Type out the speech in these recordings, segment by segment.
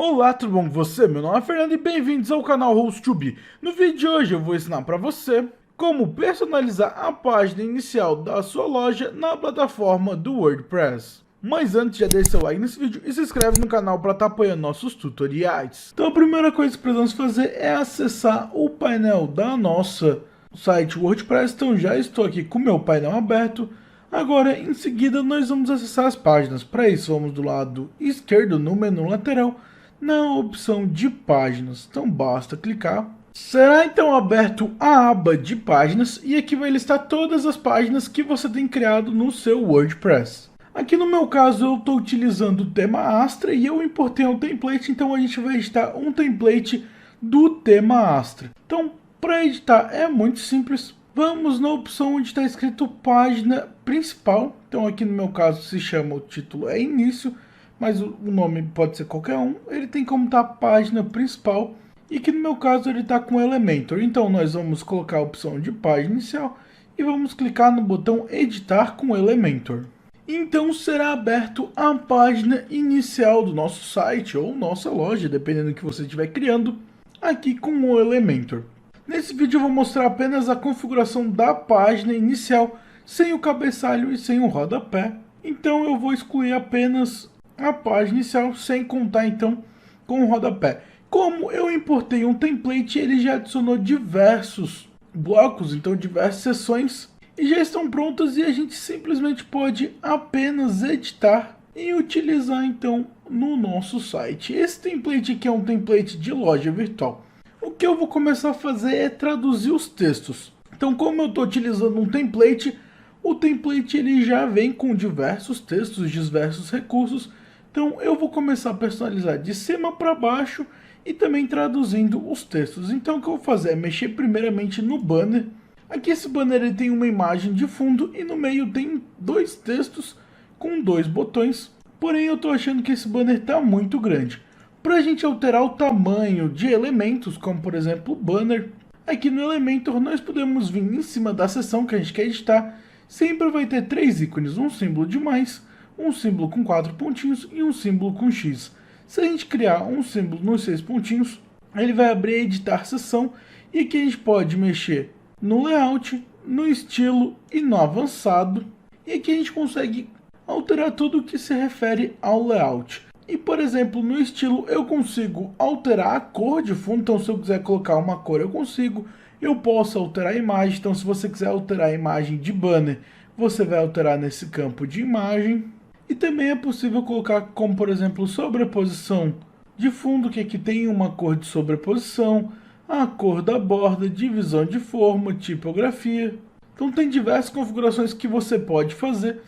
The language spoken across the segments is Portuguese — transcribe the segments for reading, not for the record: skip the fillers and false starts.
Olá, tudo bom com você? Meu nome é Fernando e bem-vindos ao canal HostTube. No vídeo de hoje eu vou ensinar para você como personalizar a página inicial da sua loja na plataforma do WordPress. Mas antes, já deixa seu like nesse vídeo e se inscreve no canal para estar apoiando nossos tutoriais. Então a primeira coisa que precisamos fazer é acessar o painel da nossa site WordPress. Então já estou aqui com o meu painel aberto. Agora, em seguida, nós vamos acessar as páginas. Para isso, vamos do lado esquerdo no menu lateral, na opção de páginas. Então basta clicar. Será então aberto a aba de páginas e aqui vai listar todas as páginas que você tem criado no seu WordPress. Aqui no meu caso eu estou utilizando o tema Astra e eu importei um template, então a gente vai editar um template do tema Astra. Então para editar é muito simples. Vamos na opção onde está escrito página principal. Então aqui no meu caso se chama, o título é início, mas o nome pode ser qualquer um. Ele tem como estar página principal e aqui no meu caso ele está com Elementor. Então nós vamos colocar a opção de página inicial e vamos clicar no botão editar com Elementor. Então será aberto a página inicial do nosso site ou nossa loja, dependendo do que você estiver criando, aqui com o Elementor. Nesse vídeo eu vou mostrar apenas a configuração da página inicial, sem o cabeçalho e sem o rodapé. Então eu vou excluir apenas a página inicial, sem contar então com o rodapé. Como eu importei um template, ele já adicionou diversos blocos, então diversas seções, e já estão prontas e a gente simplesmente pode apenas editar e utilizar então no nosso site. Esse template aqui é um template de loja virtual. O que eu vou começar a fazer é traduzir os textos. Então, como eu estou utilizando um template, o template ele já vem com diversos textos, diversos recursos. Então, eu vou começar a personalizar de cima para baixo e também traduzindo os textos. Então, o que eu vou fazer é mexer primeiramente no banner. Aqui esse banner ele tem uma imagem de fundo e no meio tem dois textos com dois botões. Porém, eu estou achando que esse banner está muito grande. Para a gente alterar o tamanho de elementos, como por exemplo o banner, aqui no Elementor nós podemos vir em cima da seção que a gente quer editar. Sempre vai ter três ícones, um símbolo de mais, um símbolo com 4 pontinhos e um símbolo com X. Se a gente criar um símbolo nos 6 pontinhos, ele vai abrir a editar seção e aqui a gente pode mexer no layout, no estilo e no avançado. E aqui a gente consegue alterar tudo o que se refere ao layout. E, por exemplo, no estilo eu consigo alterar a cor de fundo, então se eu quiser colocar uma cor eu consigo. Eu posso alterar a imagem, então se você quiser alterar a imagem de banner, você vai alterar nesse campo de imagem. E também é possível colocar como, por exemplo, sobreposição de fundo, que aqui tem uma cor de sobreposição, a cor da borda, divisão de forma, tipografia. Então tem diversas configurações que você pode fazer.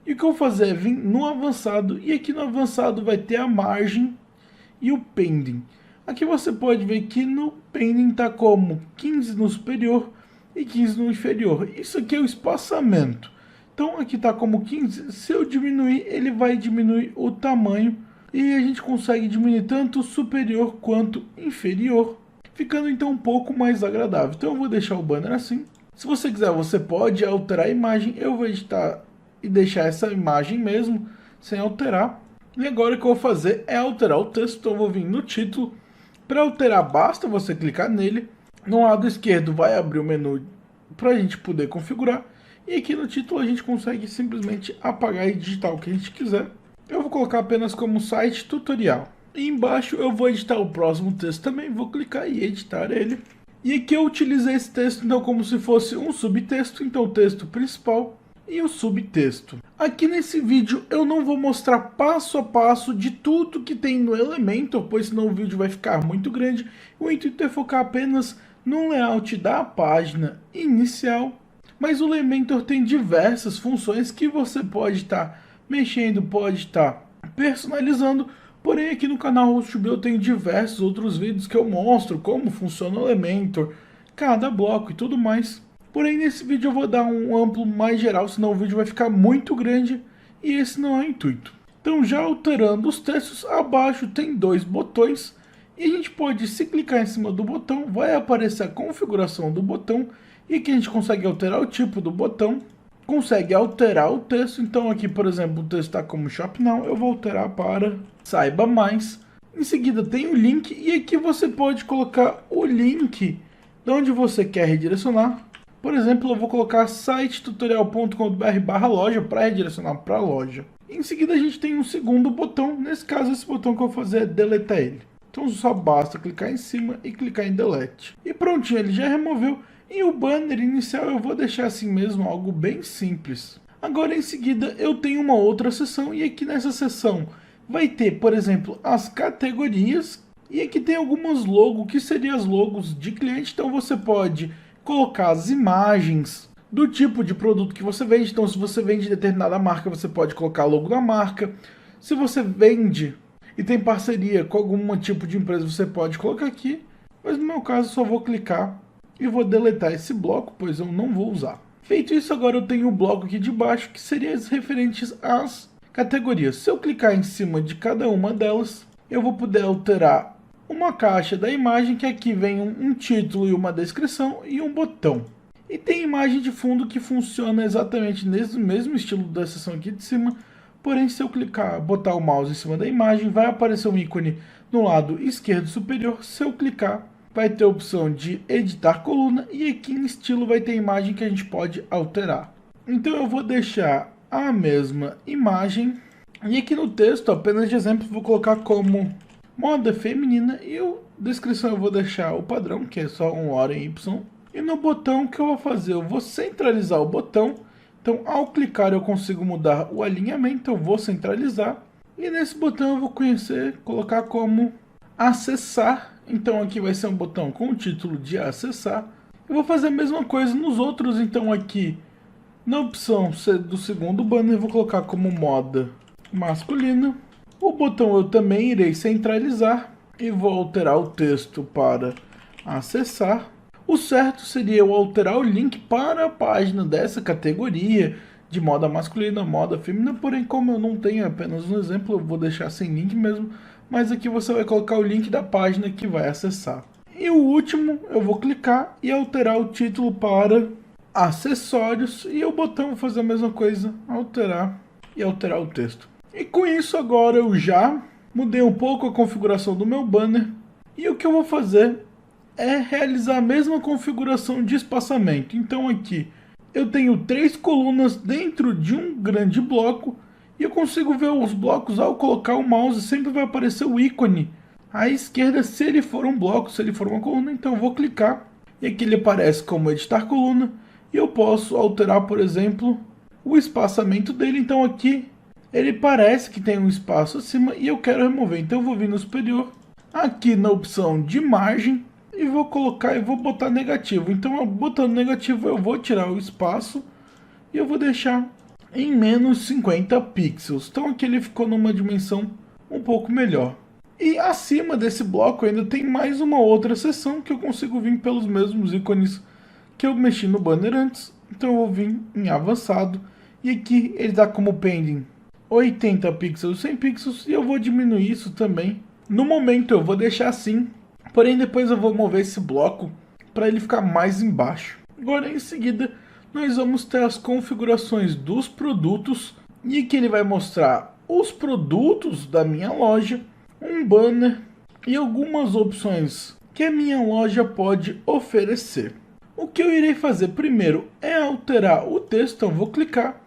E o que eu vou fazer é vir no avançado, e aqui no avançado vai ter a margem e o pending. Aqui você pode ver que no pending está como 15 no superior e 15 no inferior. Isso aqui é o espaçamento. Então aqui está como 15, se eu diminuir, ele vai diminuir o tamanho. E a gente consegue diminuir tanto o superior quanto inferior, ficando então um pouco mais agradável. Então eu vou deixar o banner assim. Se você quiser, você pode alterar a imagem. Eu vou editar e deixar essa imagem mesmo, sem alterar. E agora o que eu vou fazer é alterar o texto. Então eu vou vir no título. Para alterar, basta você clicar nele. No lado esquerdo vai abrir o menu para a gente poder configurar. E aqui no título a gente consegue simplesmente apagar e digitar o que a gente quiser. Eu vou colocar apenas como site tutorial. E embaixo eu vou editar o próximo texto também. Vou clicar e editar ele. E aqui eu utilizei esse texto então como se fosse um subtexto. Então o texto principal e o subtexto. Aqui nesse vídeo eu não vou mostrar passo a passo de tudo que tem no Elementor, pois senão o vídeo vai ficar muito grande. O intuito é focar apenas no layout da página inicial. Mas o Elementor tem diversas funções que você pode estar mexendo, pode estar personalizando. Porém aqui no canal HostTube eu tenho diversos outros vídeos que eu mostro como funciona o Elementor, cada bloco e tudo mais. Porém, nesse vídeo eu vou dar um amplo mais geral, senão o vídeo vai ficar muito grande e esse não é o intuito. Então, já alterando os textos, abaixo tem dois botões e a gente pode, se clicar em cima do botão, vai aparecer a configuração do botão e aqui a gente consegue alterar o tipo do botão, consegue alterar o texto. Então, aqui, por exemplo, o texto está como Shop Now, eu vou alterar para Saiba Mais. Em seguida tem o link e aqui você pode colocar o link de onde você quer redirecionar. Por exemplo, eu vou colocar sitetutorial.com.br/loja para redirecionar para a loja. Em seguida a gente tem um segundo botão, nesse caso esse botão que eu vou fazer é deletar ele. Então só basta clicar em cima e clicar em delete. E prontinho, ele já removeu. E o banner inicial eu vou deixar assim mesmo, algo bem simples. Agora em seguida eu tenho uma outra seção e aqui nessa seção vai ter, por exemplo, as categorias. E aqui tem algumas logos, que seriam as logos de cliente. Então você pode colocar as imagens do tipo de produto que você vende. Então se você vende determinada marca, você pode colocar a logo da marca. Se você vende e tem parceria com algum tipo de empresa, você pode colocar aqui. Mas no meu caso, só vou clicar e vou deletar esse bloco, pois eu não vou usar. Feito isso, agora eu tenho o bloco aqui de baixo, que seria as referentes às categorias. Se eu clicar em cima de cada uma delas, eu vou poder alterar uma caixa da imagem, que aqui vem um título e uma descrição e um botão. E tem imagem de fundo que funciona exatamente nesse mesmo estilo da seção aqui de cima. Porém, se eu clicar, botar o mouse em cima da imagem, vai aparecer um ícone no lado esquerdo superior. Se eu clicar, vai ter a opção de editar coluna e aqui em estilo vai ter a imagem que a gente pode alterar. Então eu vou deixar a mesma imagem e aqui no texto, apenas de exemplo, vou colocar como moda feminina e a descrição eu vou deixar o padrão, que é só um hora em Y. E no botão, o que eu vou fazer? Eu vou centralizar o botão. Então, ao clicar, eu consigo mudar o alinhamento, eu vou centralizar. E nesse botão eu vou colocar como acessar. Então, aqui vai ser um botão com o título de acessar. Eu vou fazer a mesma coisa nos outros. Então, aqui, na opção do segundo banner, eu vou colocar como moda masculina. O botão eu também irei centralizar e vou alterar o texto para acessar. O certo seria eu alterar o link para a página dessa categoria de moda masculina, moda feminina, porém como eu não tenho apenas um exemplo, eu vou deixar sem link mesmo, mas aqui você vai colocar o link da página que vai acessar. E o último, eu vou clicar e alterar o título para acessórios e o botão vou fazer a mesma coisa, alterar e alterar o texto. E com isso agora eu já mudei um pouco a configuração do meu banner e o que eu vou fazer é realizar a mesma configuração de espaçamento. Então aqui eu tenho 3 colunas dentro de um grande bloco e eu consigo ver os blocos ao colocar o mouse, sempre vai aparecer o ícone à esquerda se ele for um bloco, se ele for uma coluna. Então eu vou clicar e aqui ele aparece como editar coluna e eu posso alterar, por exemplo, o espaçamento dele. Então aqui ele parece que tem um espaço acima e eu quero remover. Então eu vou vir no superior, aqui na opção de margem, e vou colocar e vou botar negativo. Então, eu botando negativo, eu vou tirar o espaço e eu vou deixar em menos 50 pixels. Então, aqui ele ficou numa dimensão um pouco melhor. E acima desse bloco ainda tem mais uma outra seção que eu consigo vir pelos mesmos ícones que eu mexi no banner antes. Então, eu vou vir em avançado e aqui ele dá como pending 80 pixels, 100 pixels e eu vou diminuir isso também. No momento, eu vou deixar assim. Porém, depois eu vou mover esse bloco para ele ficar mais embaixo. Agora, em seguida, nós vamos ter as configurações dos produtos. E aqui ele vai mostrar os produtos da minha loja, um banner e algumas opções que a minha loja pode oferecer. O que eu irei fazer primeiro é alterar o texto. Então, eu vou clicar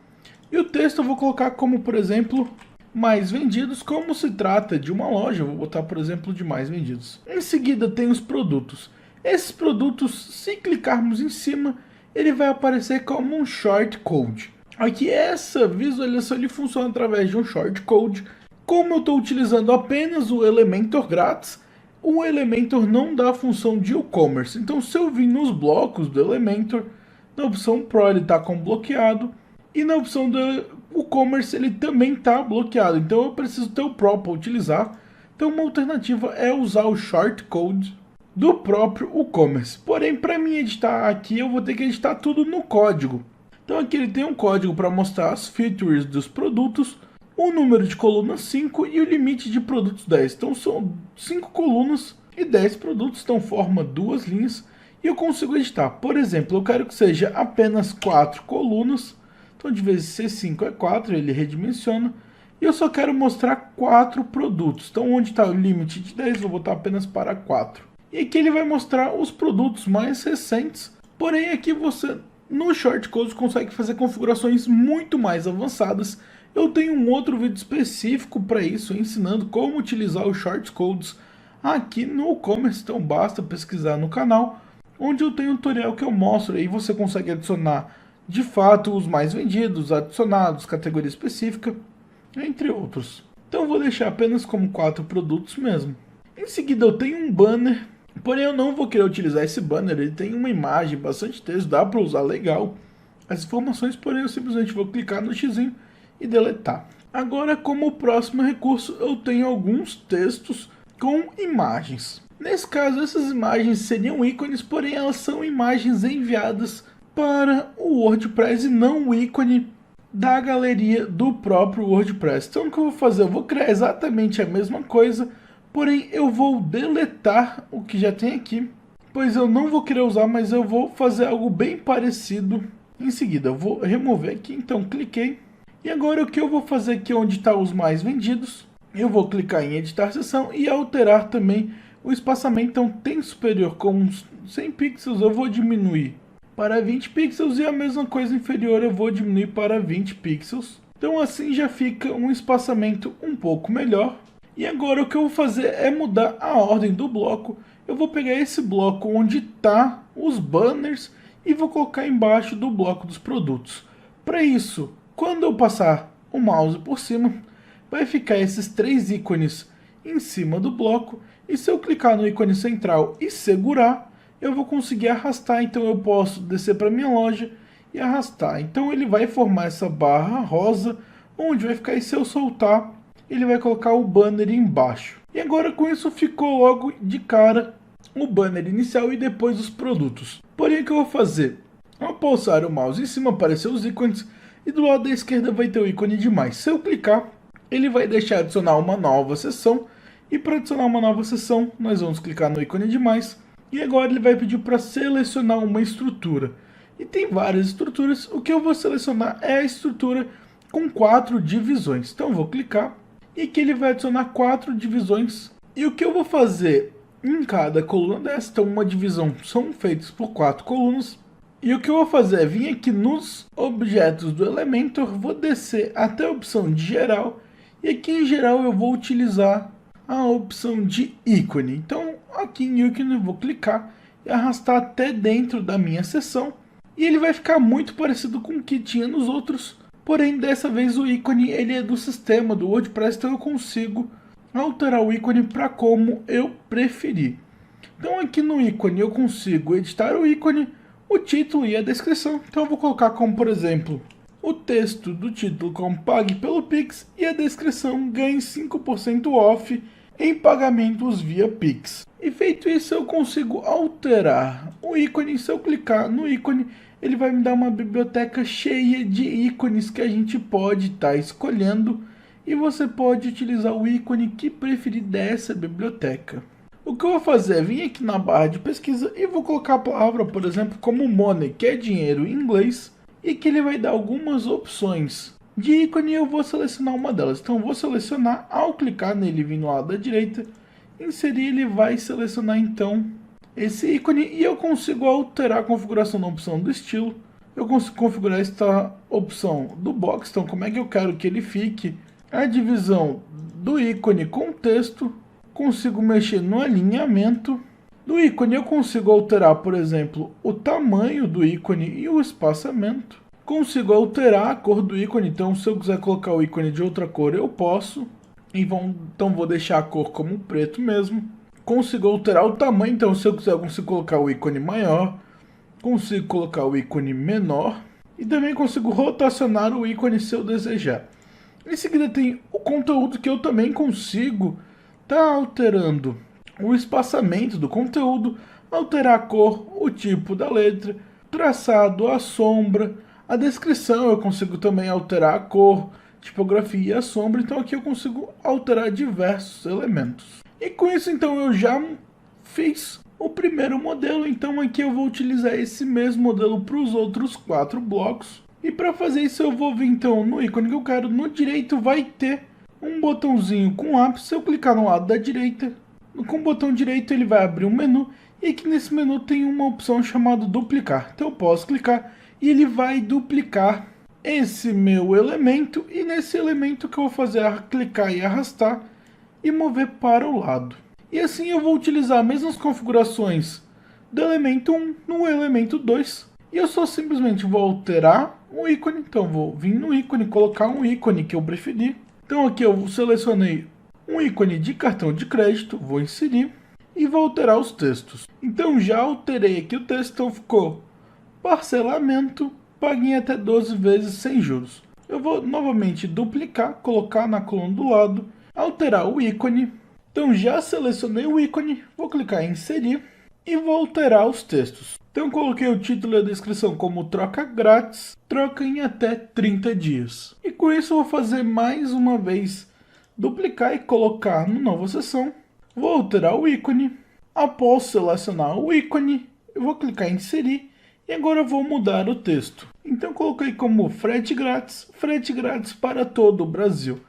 e o texto eu vou colocar como, por exemplo, mais vendidos, como se trata de uma loja, eu vou botar, por exemplo, de mais vendidos. Em seguida tem os produtos. Esses produtos, se clicarmos em cima, ele vai aparecer como um short code. Aqui essa visualização ele funciona através de um short code. Como eu estou utilizando apenas o Elementor grátis, o Elementor não dá a função de e-commerce. Então se eu vir nos blocos do Elementor, na opção Pro ele está como bloqueado. E na opção do e-commerce ele também está bloqueado. Então eu preciso ter o Pro para utilizar. Então uma alternativa é usar o shortcode do próprio e-commerce. Porém, para mim editar aqui, eu vou ter que editar tudo no código. Então aqui ele tem um código para mostrar as features dos produtos, o número de colunas 5 e o limite de produtos 10. Então são 5 colunas e 10 produtos, então forma 2 linhas. E eu consigo editar. Por exemplo, eu quero que seja apenas 4 colunas. Então, de vezes C5 é 4, ele redimensiona. E eu só quero mostrar 4 produtos. Então onde está o limite de 10, vou botar apenas para 4. E aqui ele vai mostrar os produtos mais recentes. Porém aqui você no Shortcodes consegue fazer configurações muito mais avançadas. Eu tenho um outro vídeo específico para isso, ensinando como utilizar os Shortcodes aqui no e-commerce. Então basta pesquisar no canal, onde eu tenho um tutorial que eu mostro. Aí você consegue adicionar de fato os mais vendidos, adicionados, categoria específica, entre outros. Então eu vou deixar apenas como 4 produtos mesmo. Em seguida eu tenho um banner, porém eu não vou querer utilizar esse banner. Ele tem uma imagem, bastante texto, dá para usar legal as informações, porém eu simplesmente vou clicar no xizinho e deletar. Agora, como próximo recurso, eu tenho alguns textos com imagens. Nesse caso, essas imagens seriam ícones, porém elas são imagens enviadas para o WordPress e não o ícone da galeria do próprio WordPress. Então o que eu vou fazer? Eu vou criar exatamente a mesma coisa, porém eu vou deletar o que já tem aqui, pois eu não vou querer usar, mas eu vou fazer algo bem parecido. Em seguida eu vou remover aqui, então cliquei. E agora o que eu vou fazer aqui onde está os mais vendidos, eu vou clicar em editar seção e alterar também o espaçamento. Então tem superior com 100 pixels, eu vou diminuir para 20 pixels e a mesma coisa inferior eu vou diminuir para 20 pixels. Então assim já fica um espaçamento um pouco melhor. E agora o que eu vou fazer é mudar a ordem do bloco. Eu vou pegar esse bloco onde está os banners e vou colocar embaixo do bloco dos produtos. Para isso, quando eu passar o mouse por cima, vai ficar esses 3 ícones em cima do bloco. E se eu clicar no ícone central e segurar, eu vou conseguir arrastar. Então eu posso descer para minha loja e arrastar. Então ele vai formar essa barra rosa, onde vai ficar, e se eu soltar, ele vai colocar o banner embaixo. E agora com isso ficou logo de cara o banner inicial e depois os produtos. Porém o que eu vou fazer? Ao pulsar o mouse em cima apareceu os ícones e do lado da esquerda vai ter o ícone de mais. Se eu clicar, ele vai deixar adicionar uma nova seção. E para adicionar uma nova seção, nós vamos clicar no ícone de mais. E agora ele vai pedir para selecionar uma estrutura. E tem várias estruturas. O que eu vou selecionar é a estrutura com 4 divisões. Então eu vou clicar e aqui ele vai adicionar 4 divisões. E o que eu vou fazer em cada coluna dessa, então uma divisão são feitas por 4 colunas. E o que eu vou fazer é vir aqui nos objetos do Elementor, vou descer até a opção de geral. E aqui em geral eu vou utilizar a opção de ícone. Então aqui em ícone eu vou clicar e arrastar até dentro da minha seção. E ele vai ficar muito parecido com o que tinha nos outros. Porém dessa vez o ícone ele é do sistema do WordPress, então eu consigo alterar o ícone para como eu preferir. Então aqui no ícone eu consigo editar o ícone, o título e a descrição. Então eu vou colocar como, por exemplo, o texto do título como pague pelo Pix e a descrição ganhe 5% off em pagamentos via Pix. E feito isso eu consigo alterar o ícone. Se eu clicar no ícone, ele vai me dar uma biblioteca cheia de ícones que a gente pode estar escolhendo. E você pode utilizar o ícone que preferir dessa biblioteca. O que eu vou fazer é vir aqui na barra de pesquisa e vou colocar a palavra, por exemplo, como money, que é dinheiro em inglês. E que ele vai dar algumas opções de ícone e eu vou selecionar uma delas. Então eu vou selecionar, ao clicar nele vindo ao lado da direita, inserir, ele vai selecionar então esse ícone. E eu consigo alterar a configuração da opção do estilo. Eu consigo configurar esta opção do box, então como é que eu quero que ele fique. A divisão do ícone com texto, consigo mexer no alinhamento do ícone. Eu consigo alterar, por exemplo, o tamanho do ícone e o espaçamento. Consigo alterar a cor do ícone, então se eu quiser colocar o ícone de outra cor eu posso. Então vou deixar a cor como preto mesmo. Consigo alterar o tamanho, então se eu quiser eu consigo colocar o ícone maior. Consigo colocar o ícone menor. E também consigo rotacionar o ícone se eu desejar. Em seguida tem o conteúdo, que eu também consigo estar alterando o espaçamento do conteúdo, alterar a cor, o tipo da letra, traçado, a sombra, a descrição. Eu consigo também alterar a cor, tipografia e a sombra. Então aqui eu consigo alterar diversos elementos. E com isso então eu já fiz o primeiro modelo. Então aqui eu vou utilizar esse mesmo modelo para os outros 4 blocos. E para fazer isso eu vou vir então no ícone que eu quero. No direito vai ter um botãozinho com ápice. Se eu clicar no lado da direita, com o botão direito ele vai abrir um menu, e aqui nesse menu tem uma opção chamada duplicar. Então eu posso clicar e ele vai duplicar esse meu elemento, e nesse elemento o que eu vou fazer é clicar e arrastar e mover para o lado. E assim eu vou utilizar as mesmas configurações do elemento 1 no elemento 2, e eu só simplesmente vou alterar o ícone. Então vou vir no ícone, colocar um ícone que eu preferir. Então aqui eu selecionei um ícone de cartão de crédito, vou inserir e vou alterar os textos. Então já alterei aqui o texto, então ficou parcelamento, pague em até 12 vezes sem juros. Eu vou novamente duplicar, colocar na coluna do lado, alterar o ícone. Então já selecionei o ícone, vou clicar em inserir e vou alterar os textos. Então coloquei o título e a descrição como troca grátis, troca em até 30 dias. E com isso eu vou fazer mais uma vez, duplicar e colocar na nova seção. Vou alterar o ícone. Após selecionar o ícone, eu vou clicar em inserir e agora eu vou mudar o texto. Então coloquei como frete grátis para todo o Brasil.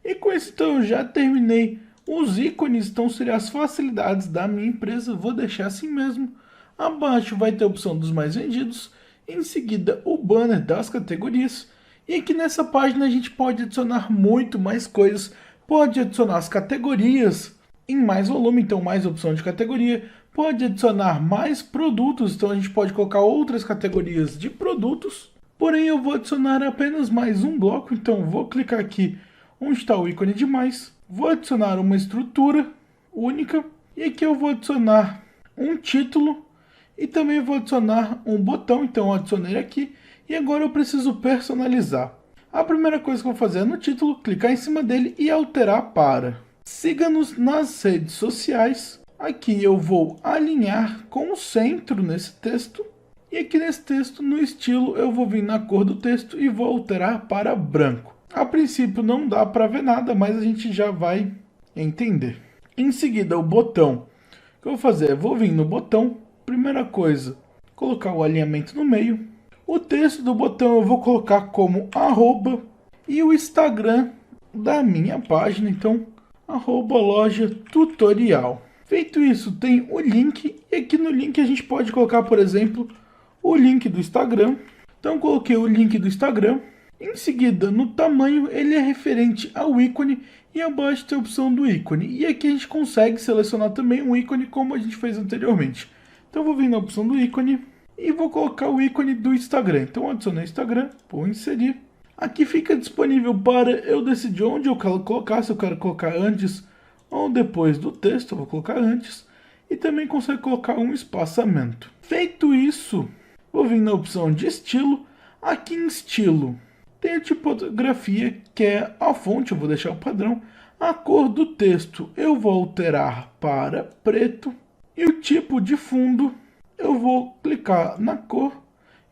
E com isso então eu já terminei os ícones, então seriam as facilidades da minha empresa. Vou deixar assim mesmo. Abaixo vai ter a opção dos mais vendidos, em seguida o banner das categorias. E aqui nessa página a gente pode adicionar muito mais coisas. Pode adicionar as categorias em mais volume, então mais opção de categoria. Pode adicionar mais produtos, então a gente pode colocar outras categorias de produtos. Porém eu vou adicionar apenas mais um bloco, então vou clicar aqui onde está o ícone de mais. Vou adicionar uma estrutura única e aqui eu vou adicionar um título e também vou adicionar um botão. Então eu adicionei aqui e agora eu preciso personalizar. A primeira coisa que eu vou fazer é no título, clicar em cima dele e alterar para siga-nos nas redes sociais. Aqui eu vou alinhar com o centro nesse texto. E aqui nesse texto, no estilo, eu vou vir na cor do texto e vou alterar para branco. A princípio não dá para ver nada, mas a gente já vai entender. Em seguida, o botão. O que eu vou fazer? Eu vou vir no botão. Primeira coisa, colocar o alinhamento no meio. O texto do botão eu vou colocar como arroba. E o Instagram da minha página, então, arroba loja tutorial. Feito isso, tem o link. E aqui no link a gente pode colocar, por exemplo, o link do Instagram. Então coloquei o link do Instagram. Em seguida, no tamanho, ele é referente ao ícone e abaixo tem a opção do ícone. E aqui a gente consegue selecionar também um ícone como a gente fez anteriormente. Então eu vou vir na opção do ícone e vou colocar o ícone do Instagram. Então adicionei Instagram, vou inserir. Aqui fica disponível para eu decidir onde eu quero colocar, se eu quero colocar antes ou depois do texto, eu vou colocar antes. E também consegue colocar um espaçamento. Feito isso, vou vir na opção de estilo. Aqui em estilo tem a tipografia, que é a fonte, eu vou deixar o padrão. A cor do texto eu vou alterar para preto. E o tipo de fundo eu vou clicar na cor.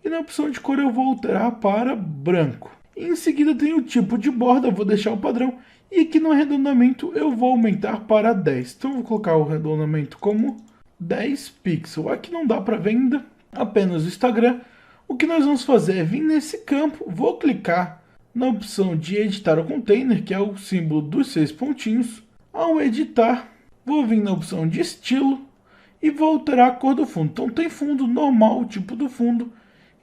E na opção de cor eu vou alterar para branco. E em seguida tem o tipo de borda, eu vou deixar o padrão. E aqui no arredondamento eu vou aumentar para 10. Então eu vou colocar o arredondamento como 10 pixels. Aqui não dá para ver ainda, apenas o Instagram. O que nós vamos fazer é vir nesse campo, vou clicar na opção de editar o container, que é o símbolo dos 6 pontinhos. Ao editar, vou vir na opção de estilo e vou alterar a cor do fundo. Então tem fundo normal, o tipo do fundo,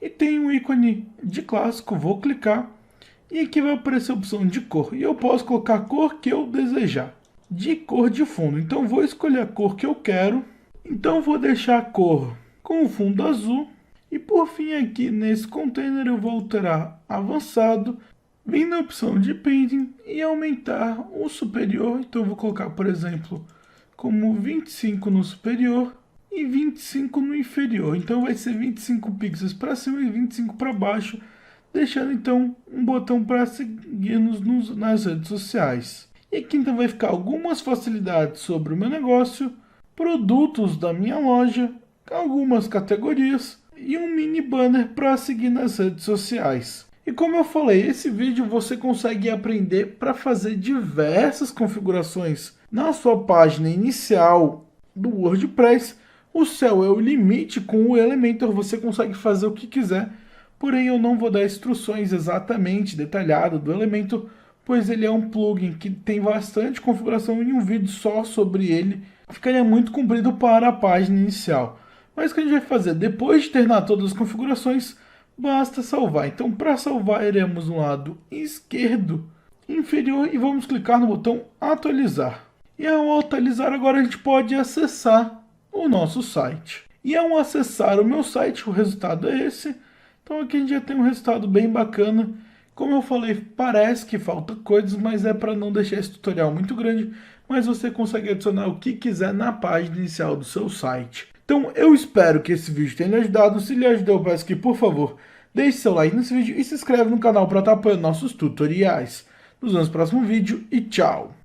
e tem um ícone de clássico, vou clicar. E aqui vai aparecer a opção de cor. E eu posso colocar a cor que eu desejar. De cor de fundo. Então vou escolher a cor que eu quero. Então vou deixar a cor com o fundo azul. E por fim aqui nesse container eu vou alterar avançado. Vim na opção de painting e aumentar o superior. Então eu vou colocar, por exemplo, como 25 no superior e 25 no inferior. Então vai ser 25 pixels para cima e 25 para baixo. Deixando então um botão para seguir-nos nas redes sociais. E aqui então vai ficar algumas facilidades sobre o meu negócio, produtos da minha loja, algumas categorias e um mini banner para seguir nas redes sociais. E como eu falei, esse vídeo você consegue aprender para fazer diversas configurações na sua página inicial do WordPress. O céu é o limite, com o Elementor você consegue fazer o que quiser. Porém, eu não vou dar instruções exatamente detalhadas do Elementor, pois ele é um plugin que tem bastante configuração e um vídeo só sobre ele ficaria muito comprido para a página inicial. Mas o que a gente vai fazer? Depois de terminar todas as configurações, basta salvar. Então, para salvar, iremos no lado esquerdo inferior e vamos clicar no botão atualizar. E ao atualizar, agora a gente pode acessar o nosso site. E ao acessar o meu site, o resultado é esse. Então aqui a gente já tem um resultado bem bacana. Como eu falei, parece que falta coisas, mas é para não deixar esse tutorial muito grande, mas você consegue adicionar o que quiser na página inicial do seu site. Então eu espero que esse vídeo tenha lhe ajudado. Se lhe ajudou, eu peço que, por favor, deixe seu like nesse vídeo e se inscreve no canal para estar apoiando nossos tutoriais. Nos vemos no próximo vídeo e tchau!